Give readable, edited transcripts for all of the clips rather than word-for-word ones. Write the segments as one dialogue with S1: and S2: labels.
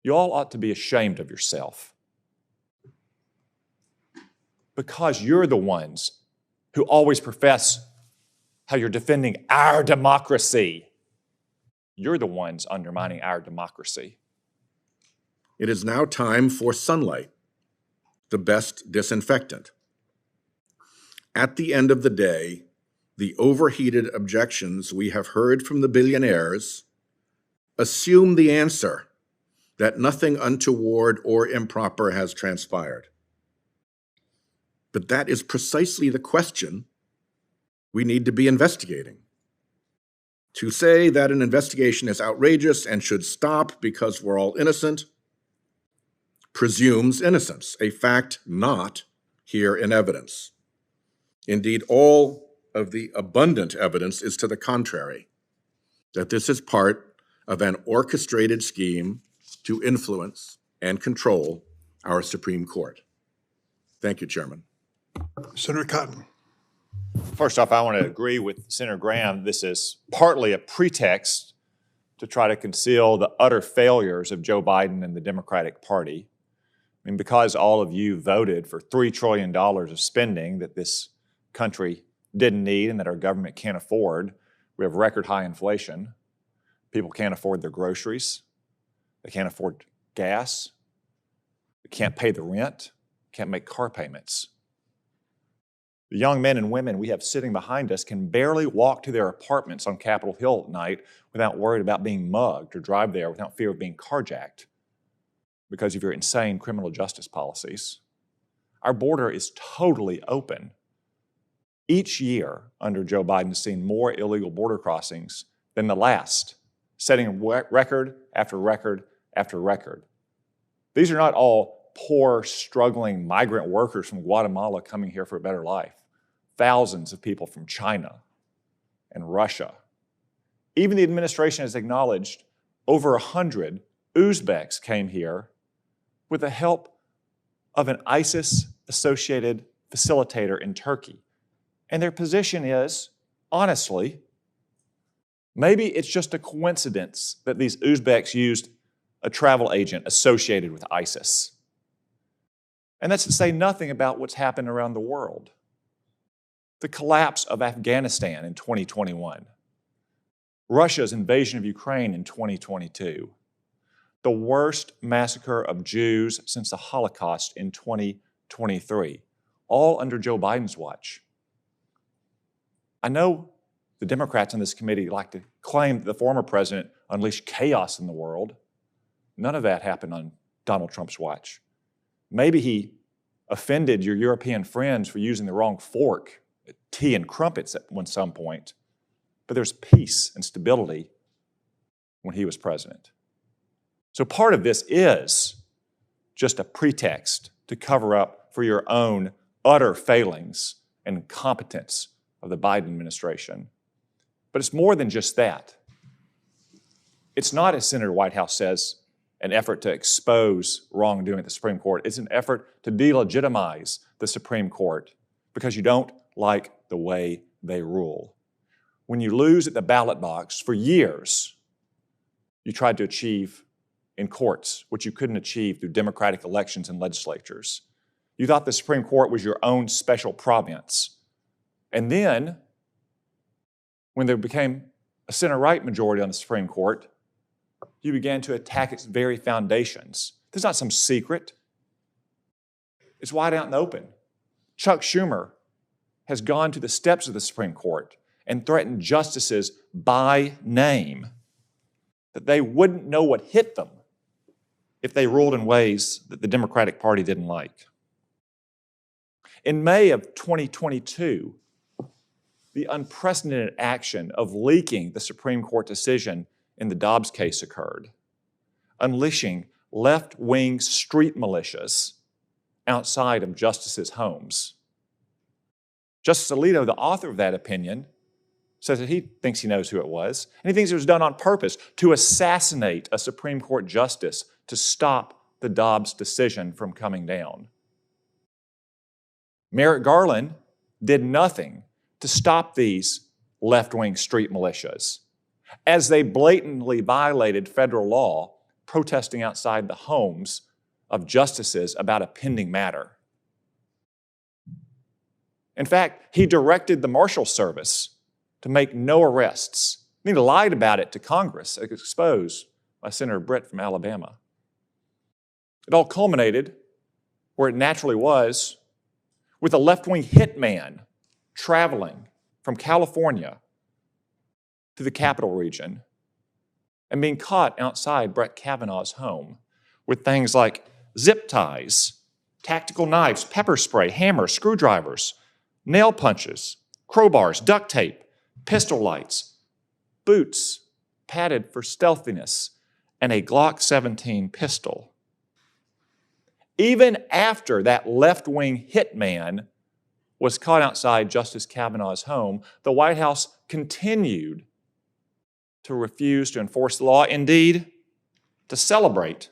S1: you all ought to be ashamed of yourself, because you're the ones who always profess how you're defending our democracy. You're the ones undermining our democracy.
S2: It is now time for sunlight, the best disinfectant. At the end of the day, the overheated objections we have heard from the billionaires assume the answer that nothing untoward or improper has transpired. But that is precisely the question we need to be investigating. To say that an investigation is outrageous and should stop because we're all innocent presumes innocence, a fact not here in evidence. Indeed, all of the abundant evidence is to the contrary, that this is part of an orchestrated scheme to influence and control our Supreme Court. Thank you, Chairman.
S3: Senator Cotton.
S1: First off, I want to agree with Senator Graham. This is partly a pretext to try to conceal the utter failures of Joe Biden and the Democratic Party. I mean, because all of you voted for $3 trillion of spending that this country didn't need and that our government can't afford, we have record high inflation. People can't afford their groceries. They can't afford gas. They can't pay the rent. Can't make car payments. The young men and women we have sitting behind us can barely walk to their apartments on Capitol Hill at night without worried about being mugged, or drive there without fear of being carjacked because of your insane criminal justice policies. Our border is totally open. Each year under Joe Biden has seen more illegal border crossings than the last, setting record after record after record. These are not all poor, struggling migrant workers from Guatemala coming here for a better life. Thousands of people from China and Russia. Even the administration has acknowledged over 100 Uzbeks came here with the help of an ISIS-associated facilitator in Turkey. And their position is, honestly, maybe it's just a coincidence that these Uzbeks used a travel agent associated with ISIS. And that's to say nothing about what's happened around the world. The collapse of Afghanistan in 2021, Russia's invasion of Ukraine in 2022, the worst massacre of Jews since the Holocaust in 2023, all under Joe Biden's watch. I know the Democrats on this committee like to claim that the former president unleashed chaos in the world. None of that happened on Donald Trump's watch. Maybe he offended your European friends for using the wrong fork at tea and crumpets at some point. But there's peace and stability when he was president. So part of this is just a pretext to cover up for your own utter failings and incompetence of the Biden administration. But it's more than just that. It's not, as Senator Whitehouse says, an effort to expose wrongdoing at the Supreme Court. It's an effort to delegitimize the Supreme Court because you don't like the way they rule. When you lose at the ballot box for years, you tried to achieve in courts what you couldn't achieve through democratic elections and legislatures. You thought the Supreme Court was your own special province. And then, when there became a center-right majority on the Supreme Court, you began to attack its very foundations. This is not some secret. It's wide out in the open. Chuck Schumer has gone to the steps of the Supreme Court and threatened justices by name that they wouldn't know what hit them if they ruled in ways that the Democratic Party didn't like. In May of 2022, the unprecedented action of leaking the Supreme Court decision in the Dobbs case occurred, unleashing left-wing street militias outside of justices' homes. Justice Alito, the author of that opinion, says that he thinks he knows who it was, and he thinks it was done on purpose to assassinate a Supreme Court justice to stop the Dobbs decision from coming down. Merrick Garland did nothing to stop these left-wing street militias. As they blatantly violated federal law, protesting outside the homes of justices about a pending matter. In fact, he directed the Marshal Service to make no arrests. He lied about it to Congress, exposed by Senator Britt from Alabama. It all culminated where it naturally was, with a left-wing hitman traveling from California to the Capital Region and being caught outside Brett Kavanaugh's home with things like zip ties, tactical knives, pepper spray, hammers, screwdrivers, nail punches, crowbars, duct tape, pistol lights, boots padded for stealthiness, and a Glock 17 pistol. Even after that left-wing hitman was caught outside Justice Kavanaugh's home, the White House continued to refuse to enforce the law, indeed, to celebrate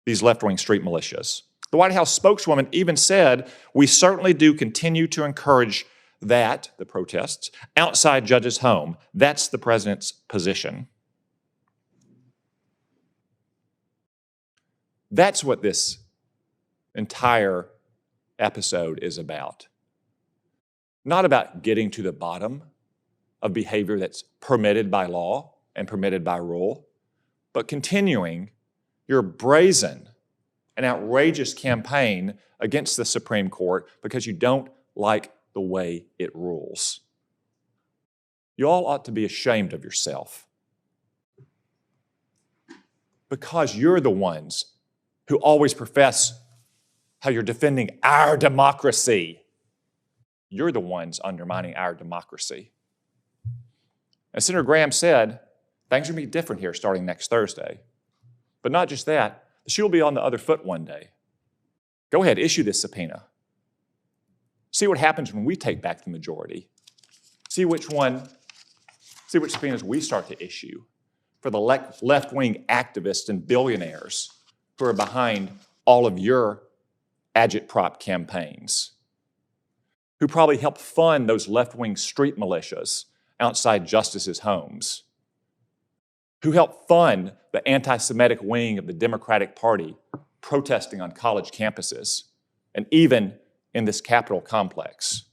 S1: these left-wing street militias. The White House spokeswoman even said, "We certainly do continue to encourage that," the protests, "outside Judge's home. That's the president's position." That's what this entire episode is about. Not about getting to the bottom of behavior that's permitted by law and permitted by rule, but continuing your brazen and outrageous campaign against the Supreme Court because you don't like the way it rules. You all ought to be ashamed of yourself, because you're the ones who always profess how you're defending our democracy. You're the ones undermining our democracy. As Senator Graham said, things are going to be different here starting next Thursday. But not just that, the shoe will be on the other foot one day. Go ahead, issue this subpoena. See what happens when we take back the majority. See which subpoenas we start to issue for the left-wing activists and billionaires who are behind all of your agitprop campaigns, who probably help fund those left-wing street militias outside justices' homes, who help fund the anti-Semitic wing of the Democratic Party protesting on college campuses and even in this Capitol complex.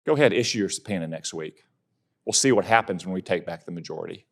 S1: Go ahead, issue your subpoena next week. We'll see what happens when we take back the majority.